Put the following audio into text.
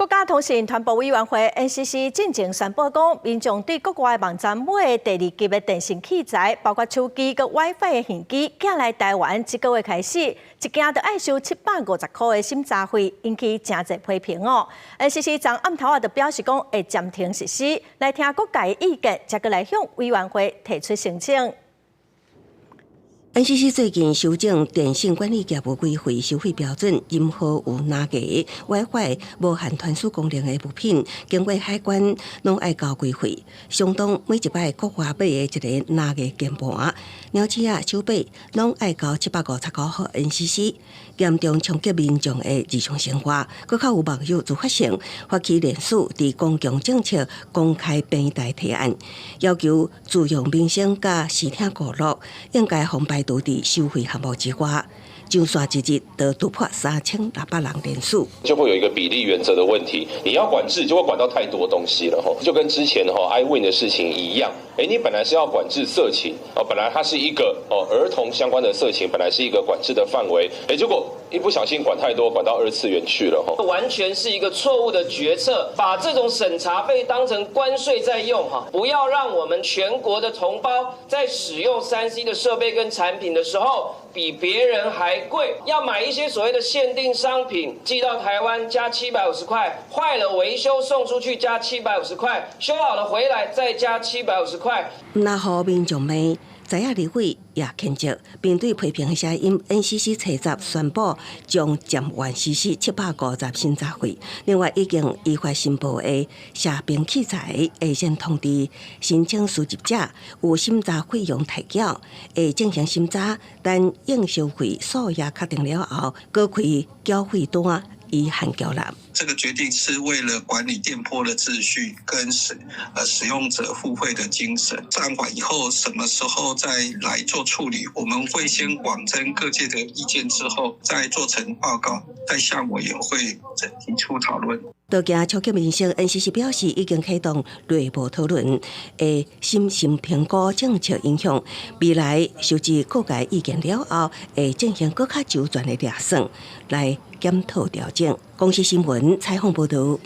国家通信传播委员会 NCC 进前宣布讲，民众对国外网站买的第二级的电信器材，包括手机、佮 WiFi 的现机，寄来台湾这个月开始，一件就要收750块的审查费，引起真侪批评哦。NCC 昨暗头就表示讲会暂停实施，来听各界意见，才过来向委员会提出申请。NCC 最近修正电信管理业务规费收费标准，任何有拿价 WiFi 无限传输功能的物品，经过海关拢要交规费，相当每一摆国外买的一个拿价键盘、鸟鼠啊、手表拢要交759号 NCC， 严重冲击民众的日常生活。搁较有网友自发性发起联署，伫公共政策公开平台提案，要求自用民生甲视听娱乐应该防摆除伫收费项目之外，上线一日就突破3600人联署，就会有一个比例原则的问题。你要管制，就会管到太多东西了就跟之前iWin 的事情一样。你本来是要管制色情本来它是一个儿童相关的色情，本来是一个管制的范围，结果一不小心管太多，管到2次元去了完全是一个错误的决策，把这种审查费当成关税在用不要让我们全国的同胞在使用3C 的设备跟产品的时候比别人还贵，要买一些所谓的限定商品，寄到台湾加750块，坏了维修送出去加750块，修好了回来再加750块。那互民众们知影立委也谴责，并对批评的声音 NCC 七集宣布将暂缓实施750审查费。另外，已经依法申报的射频器材会先通知申请输入者有审查费用提缴，会进行审查，但应收费数额确定了后，搁开缴费单以函交纳。这个决定是为了管理电波的秩序跟使用者付费的精神。暂缓以后，什么时候再来做处理？我们会先广征各界的意见之后，再做成报告，再向委员会提出讨论。道件触及民生 ，NCC 表示已经启动内部讨论，会审慎评估政策影响。未来收集各界意见了后，会进行更较周全的量算来检讨调整。公司新闻采访报道。